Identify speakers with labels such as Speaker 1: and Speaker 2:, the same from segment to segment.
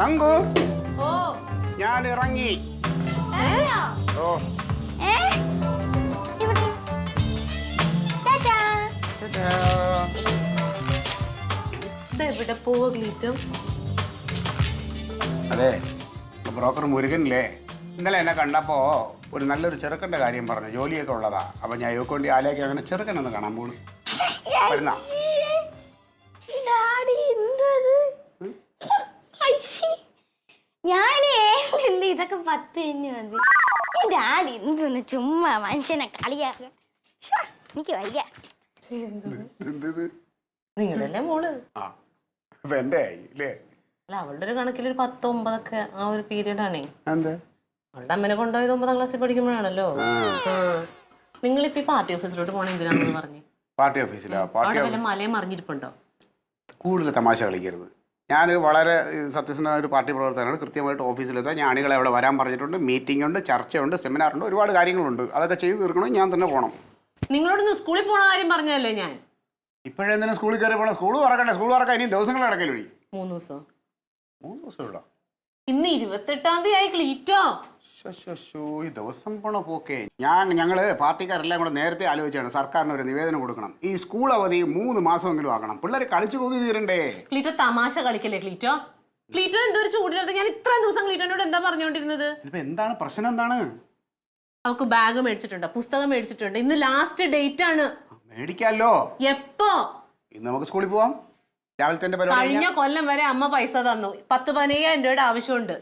Speaker 1: തങ്കു ഞാൻ ഇറങ്ങി. ഓ
Speaker 2: എവിടെ പോവാ ക്ലീറ്റോ?
Speaker 1: അതെ, ബ്രോക്കർ മുരുകനില്ലേ ഇന്നലെ എന്നെ കണ്ടപ്പോ ഒരു നല്ലൊരു ചെറുക്കന്റെ കാര്യം പറഞ്ഞു. ജോലിയൊക്കെ ഉള്ളതാ. അപ്പൊ ഞാൻ ഇവക്ക് വേണ്ടി ആലേക്ക് അങ്ങനെ ചെറുക്കനൊന്ന് കാണാൻ പോണു. വരുന്ന
Speaker 3: ഇതൊക്കെ 10 കഴിഞ്ഞ് മതി. ഈ ഡാഡി എന്തൊന്ന് ചുമ്മാ മനുഷ്യനെ കളിയാക്കുക. എനിക്ക് വയ്യ.
Speaker 2: നിങ്ങളല്ലേ മോള്?
Speaker 1: എന്റെ അല്ലേ?
Speaker 2: അല്ല, അവളുടെ ഒരു കണക്കിൽ ഒരു 10, 9 ഒക്കെ ആ ഒരു പീരീഡ് ആണേ. അവളുടെ അമ്മനെ കൊണ്ടുപോയത് 9ാം ക്ലാസ്സിൽ പഠിക്കുമ്പോഴാണല്ലോ. നിങ്ങളിപ്പോ ഈ പാർട്ടി ഓഫീസിലോട്ട് പോകണം എന്തിനാണെന്ന് പറഞ്ഞു?
Speaker 1: പാർട്ടി ഓഫീസിലോ?
Speaker 2: അവിടെ മലയും മറിഞ്ഞിരിപ്പുണ്ടോ?
Speaker 1: കൂടുതൽ തമാശ കളിക്കരുത്. ഞാൻ വളരെ സത്യസന്ധമായ ഒരു പാർട്ടി പ്രവർത്തനമാണ്. കൃത്യമായിട്ട് ഓഫീസിലെത്താൻ ഞാൻ ആളുകളെ അവിടെ വരാൻ പറഞ്ഞിട്ടുണ്ട്. മീറ്റിംഗ് ഉണ്ട്, ചർച്ചയുണ്ട്, സെമിനാറുണ്ട്, ഒരുപാട് കാര്യങ്ങളുണ്ട്. അതൊക്കെ ചെയ്തു തീർക്കണമെങ്കിൽ ഞാൻ തന്നെ പോകണം.
Speaker 2: നിങ്ങളോട് സ്കൂളിൽ പോണ കാര്യം പറഞ്ഞല്ലേ ഞാൻ?
Speaker 1: ഇപ്പോഴെന്തിനാ സ്കൂളിൽ കയറി പോകണം? സ്കൂൾ തുറക്കണ്ടേ? സ്കൂൾ തുറക്കാൻ ഇനിയും ദിവസങ്ങൾ നടക്കല്ലോ.
Speaker 2: 3 ദിവസം.
Speaker 1: 3 ദിവസമുള്ള
Speaker 2: ഇന്ന് 28ാം തീയതി ആയി ക്ലീറ്റോ.
Speaker 1: ഈ ദിവസം പോണ പോക്കേ. ഞങ്ങള് പാർട്ടിക്കാരെല്ലാം കൂടെ നേരത്തെ ആലോചിച്ചാണ് സർക്കാരിന് ഒരു നിവേദനം കൊടുക്കണം. ഈ സ്കൂൾ അവധി 3 മാസമെങ്കിലും ആക്കണം. പിള്ളേർ കളിച്ചു കൊതി തീരണ്ടേ?
Speaker 2: ക്ലീറ്റോ തമാശ കളിക്കല്ലേ ക്ലീറ്റോ? ക്ലീറ്റോ എന്തൊരു ചൂടിനകത്ത് ഞാൻ ഇത്രയും ദിവസം ക്ലീറ്റോനോട് എന്താ പറഞ്ഞുകൊണ്ടിരുന്നത്?
Speaker 1: എന്താണ് പ്രശ്നം? എന്താണ്?
Speaker 2: അവക്ക് ബാഗ് മേടിച്ചിട്ടുണ്ട്, പുസ്തകം മേടിച്ചിട്ടുണ്ട്. ഇന്ന് ലാസ്റ്റ് ഡേറ്റ് ആണ്.
Speaker 1: മേടിക്കാലോ.
Speaker 2: എപ്പോ?
Speaker 1: ഇന്ന് നമുക്ക് സ്കൂളിൽ പോവാം. രാവിലെ തന്നെ
Speaker 2: കഴിഞ്ഞ കൊല്ലം വരെ അമ്മ പൈസ തന്നു. 10-15,000 രൂപയുടെ ആവശ്യമുണ്ട്.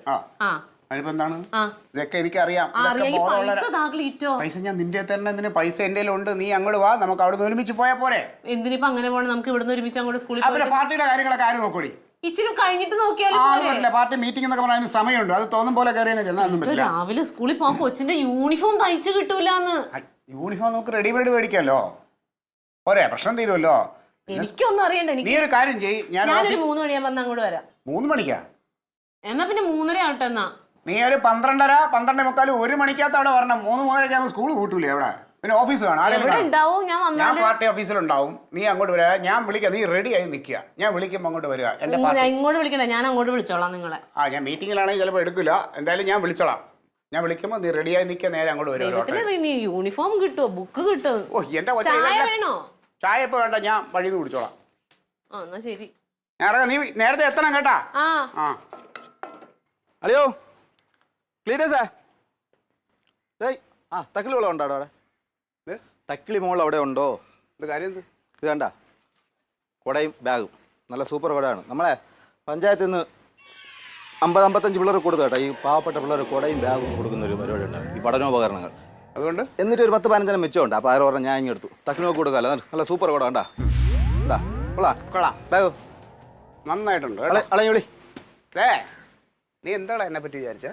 Speaker 1: എന്താണ് ഇതൊക്കെ എനിക്കറിയാം. പൈസ ഞാൻ നിന്റെ തന്നെ. എന്തിന് പൈസ എന്റെ ഉണ്ട്? നീ അങ്ങോട്ട് വാ, നമുക്ക് അവിടെ ഒരുമിച്ച് പോയാ പോരെ?
Speaker 2: എന്തിനിപ്പോ അങ്ങനെ പോണം? നമുക്ക് ഇവിടുന്ന് ഒരുമിച്ച് അങ്ങോട്ട് സ്കൂളിൽ.
Speaker 1: പാർട്ടിയുടെ കാര്യങ്ങളൊക്കെ ആരും നോക്കൂടി.
Speaker 2: ഇച്ചിരി കഴിഞ്ഞിട്ട് നോക്കിയാലും
Speaker 1: പാർട്ടി മീറ്റിംഗ് എന്നൊക്കെ പറഞ്ഞാൽ അതിന് സമയമുണ്ട്. അത് തോന്നും പോലെ കയറിയാൽ
Speaker 2: രാവിലെ സ്കൂളിൽ പോകാൻ കൊച്ചിന്റെ യൂണിഫോം തയ്ച്ചു കിട്ടൂലെന്ന്.
Speaker 1: യൂണിഫോം നമുക്ക് റെഡിമെയ്ഡ് മേടിക്കാമല്ലോ. പോരെ, പ്രശ്നം തീരുമല്ലോ.
Speaker 2: എനിക്കൊന്നും അറിയണ്ട.
Speaker 1: നീ ഒരു കാര്യം ചെയ്യ്,
Speaker 2: ഞാനൊരു 3 മണിയാകുമ്പോ അങ്ങോട്ട് വരാം.
Speaker 1: 3 മണിക്കാ?
Speaker 2: എന്നാ പിന്നെ 3:30 ആവട്ടെ. എന്നാ
Speaker 1: നീ ഒരു 12:30, 12:45, 1 മണിക്കകത്ത് അവിടെ വരണം. 3-3:30 ആകുമ്പോൾ സ്കൂൾ കൂട്ടൂലേ അവിടെ? പിന്നെ ഓഫീസ് വേണം. ഞാൻ പാർട്ടി ഓഫീസിലുണ്ടാവും. നീ അങ്ങോട്ട് വരിക, ഞാൻ വിളിക്കാം. നീ റെഡി ആയി നിൽക്കുക. ഞാൻ വിളിക്കുമ്പോൾ അങ്ങോട്ട് വരിക.
Speaker 2: ഇങ്ങോട്ട് വിളിക്കണ്ട, ഞാൻ അങ്ങോട്ട് വിളിച്ചോളാം നിങ്ങളെ.
Speaker 1: ഞാൻ മീറ്റിങ്ങിലാണെങ്കിൽ ചിലപ്പോൾ എടുക്കില്ല. എന്തായാലും ഞാൻ വിളിച്ചോളാം. ഞാൻ വിളിക്കുമ്പോൾ നീ റെഡി ആയി നിൽക്കുക. നേരെ അങ്ങോട്ട് വരിക.
Speaker 2: യൂണിഫോം കിട്ടുമോ? ബുക്ക് കിട്ടുമോ?
Speaker 1: എന്റെ
Speaker 2: വേണോ?
Speaker 1: ചായ ഇപ്പൊ വേണ്ട, ഞാൻ വഴിന്ന് കുടിച്ചോളാം.
Speaker 2: എന്നാ ശരി.
Speaker 1: നീ നേരത്തെ എത്തണം കേട്ടാ.
Speaker 4: അല്ലയോ ക്ലീറ്റസേ, തക്കിളി വെള്ളം ഉണ്ടോ അവിടെ? തക്കിളി മോൾ അവിടെ ഉണ്ടോ?
Speaker 1: ഇത് കാര്യം
Speaker 4: ഇത് കണ്ട കുടയും ബാഗും നല്ല സൂപ്പർ കുടയാണ്. നമ്മളെ പഞ്ചായത്തിൽ നിന്ന് 50-55 പിള്ളേർ കൊടുത്തു കേട്ടോ. ഈ പാവപ്പെട്ട പിള്ളേർ കുടയും ബാഗും കൊടുക്കുന്ന ഒരു പരിപാടി ഉണ്ട്, ഈ പഠനോപകരണങ്ങൾ.
Speaker 1: അതുകൊണ്ട്
Speaker 4: എന്നിട്ട് ഒരു 10-15 മിച്ചമുണ്ട്. അപ്പോൾ ആരോ പറഞ്ഞാൽ ഞാൻ ഇങ്ങെടുത്തു. തക്കിനോക്ക് കൊടുക്കാമല്ലോ. നല്ല സൂപ്പർ കുട കണ്ടാ. കൊള്ളാം. ബാഗോ
Speaker 1: നന്നായിട്ടുണ്ട്.
Speaker 4: വിളി.
Speaker 1: നീ എന്താണ് എന്നെ പറ്റി വിചാരിച്ച?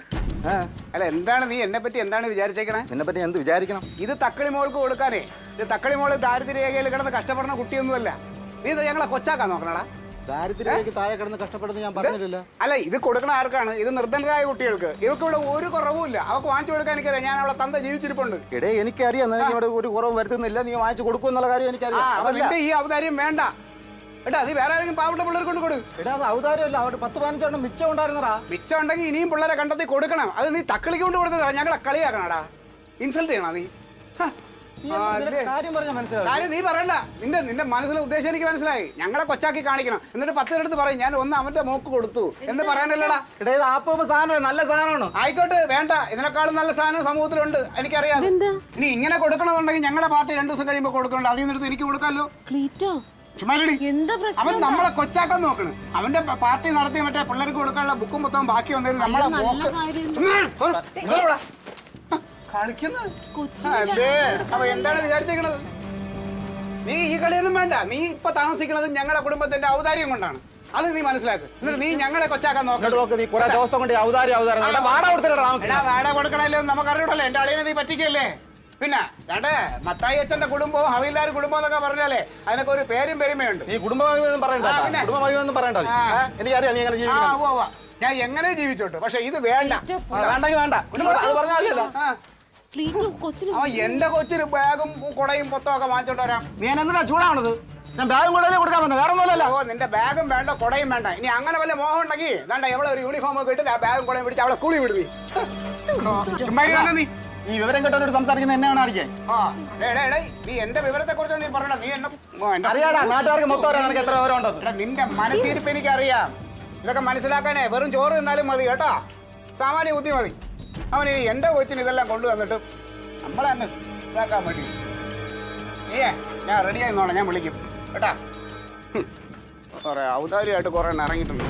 Speaker 1: അല്ല, എന്താണ് നീ എന്നെ പറ്റി എന്താണ് വിചാരിച്ചേക്കണേ?
Speaker 4: എന്നെ പറ്റി എന്ത് വിചാരിക്കണം?
Speaker 1: ഇത് തക്കളി മോൾക്ക് കൊടുക്കാനേ. ഇത് തക്കളി മോള് ദാരിദ്ര്യരേഖയിൽ കിടന്ന് കഷ്ടപ്പെടുന്ന കുട്ടിയൊന്നുമല്ല. നീ ഇത് ഞങ്ങളെ കൊച്ചാക്കാൻ നോക്കണടാ.
Speaker 4: ദാരിദ്ര്യരേഖയ്ക്ക് താഴെ കിടന്ന് കഷ്ടപ്പെടുന്നത് ഞാൻ പറഞ്ഞില്ല.
Speaker 1: അല്ല, ഇത് കൊടുക്കണ ആർക്കാണ്? ഇത് നിർദ്ധനരായ കുട്ടികൾക്ക്. ഇവർക്ക് ഇവിടെ ഒരു കുറവുമില്ല. അവർക്ക് വാങ്ങിച്ചു കൊടുക്കാൻ എനിക്കറിയാം. ഞാൻ അവളെ തന്ത ജീവിച്ചിരിപ്പുണ്ട്.
Speaker 4: ഇടേ എനിക്കറിയാം ഇവിടെ ഒരു കുറവും വരുത്തുന്നില്ല. നീ വാങ്ങിച്ചു കൊടുക്കും എന്നുള്ള കാര്യം എനിക്കറിയാം.
Speaker 1: നിന്റെ ഈ ഔദാര്യം വേണ്ട എടാ. അത് വേറെ ആരെങ്കിലും പാവപ്പെട്ട പിള്ളേർ കൊണ്ട് കൊടു.
Speaker 4: എടാ, അത് ഔദാര്യമല്ല. അവിടെ 10-15 മിച്ചം ഉണ്ടായിരുന്നടാ.
Speaker 1: മിച്ചം ഉണ്ടെങ്കിൽ ഇനിയും പിള്ളേരെ കണ്ടെത്തി കൊടുക്കണം. അത് നീ തക്കളിക്ക് കൊണ്ട് കൊടുത്തതാ. ഞങ്ങളെ കളിയാക്കണടാ. ഇൻസൾട്ട് ചെയ്യണ നീ? കാര്യം നീ പറയണ്ട. നിന്റെ മനസ്സിലെ ഉദ്ദേശം എനിക്ക് മനസ്സിലായി. ഞങ്ങളെ കൊച്ചാക്കി കാണിക്കണം. എന്നിട്ട് 10 എടുത്ത് പറയും ഞാൻ ഒന്ന് അവന്റെ മോക്ക് കൊടുത്തു എന്ന് പറയാനല്ലടാ.
Speaker 4: സാധനം നല്ല സാധനമാണ്.
Speaker 1: ആയിക്കോട്ടെ, വേണ്ട. ഇതിനേക്കാളും നല്ല സാധനം സമൂഹത്തിലുണ്ട്. എനിക്കറിയാം. ഇനി ഇങ്ങനെ കൊടുക്കണമെന്നുണ്ടെങ്കിൽ ഞങ്ങളുടെ പാർട്ടി 2 ദിവസം കഴിയുമ്പോൾ കൊടുക്കണ്ട. അതിൽ നിന്നെടുത്ത് എനിക്ക് കൊടുക്കാമല്ലോ. അവൻ നമ്മളെ കൊച്ചാക്കാൻ നോക്കണം. അവന്റെ പാർട്ടി നടത്തിയ മറ്റേ പിള്ളേർക്ക് കൊടുക്കാനുള്ള ബുക്കും പുത്തകം ബാക്കി വന്നേരും നമ്മളെ കളിക്കുന്നല്ലേ. അപ്പൊ എന്താണ് വിചാരിച്ചേക്കണത്? നീ ഈ കളിയൊന്നും വേണ്ട. നീ ഇപ്പൊ താമസിക്കുന്നത് ഞങ്ങളുടെ കുടുംബത്തിന്റെ ഔദാര്യം കൊണ്ടാണ്. അത് നീ മനസ്സിലാക്ക്. എന്നിട്ട് നീ ഞങ്ങളെ കൊച്ചാക്കാൻ നോക്കണം. വാടക കൊടുക്കണല്ലോ നമുക്കറിയണല്ലോ. എന്റെ അളിയനെ നീ പറ്റിക്കല്ലേ? പിന്നെ രണ്ടേ മത്തായി അച്ഛന്റെ കുടുംബവും ഹവീൽദാർ കുടുംബം എന്നൊക്കെ പറഞ്ഞാലേ അതിനൊക്കെ ഒരു പേരും പെരുമയുണ്ട്.
Speaker 4: ഈ കുടുംബം പറയണ്ട.
Speaker 1: ഞാൻ എങ്ങനെ ജീവിച്ചോട്ടെ. പക്ഷെ ഇത് വേണ്ട.
Speaker 4: വേണ്ട.
Speaker 1: എന്റെ കൊച്ചിന് ബാഗും കുടയും പൊത്തവും ഒക്കെ വാങ്ങിച്ചോണ്ട് വരാം.
Speaker 4: നീ എന്നാ ചൂടാവണത്? ഞാൻ ബാഗും കൂടെ കൊടുക്കാൻ വന്നത്, വേറെ ഒന്നുമല്ല.
Speaker 1: ഓ നിന്റെ ബാഗും വേണ്ട കൊടയും വേണ്ട. ഇനി അങ്ങനെ വല്ല മോഹം ഉണ്ടെങ്കിൽ വേണ്ട എവിടെ ഒരു യൂണിഫോം ഒക്കെ ഇട്ട് ആ ബാഗും കൊടയും പിടിച്ച് അവളെ സ്കൂളിൽ വിടുവി. ചുമ്മാ നീ
Speaker 4: ഈ വിവരം കേട്ടവരോട് സംസാരിക്കുന്ന എന്നെ വേണം അറിയിക്കാൻ.
Speaker 1: നീ എന്റെ വിവരത്തെ കുറിച്ച് നീ പറഞ്ഞ നീ എന്നെ
Speaker 4: അറിയാടാ, നാട്ടുകാർക്ക് മൊത്തം അറിയാം നിനക്ക് എത്ര വിവരം ഉണ്ടോ.
Speaker 1: നിന്റെ മനസ്സിരിപ്പ് എനിക്കറിയാം. ഇതൊക്കെ മനസ്സിലാക്കാനേ വെറും ചോറ് തിന്നാലും മതി കേട്ടോ. സാമാന്യ ബുദ്ധി മതി. അവന് എന്റെ കൊച്ചിന് ഇതെല്ലാം കൊണ്ടുവന്നിട്ട് നമ്മളെ അന്ന് ഇതാക്കാൻ വേണ്ടി. നീയേ ഞാൻ റെഡിയായി നോളാം, ഞാൻ വിളിക്കും കേട്ടാ. കുറെ ഔദാര്യമായിട്ട് കുറെ ഇറങ്ങിയിട്ടുണ്ട്.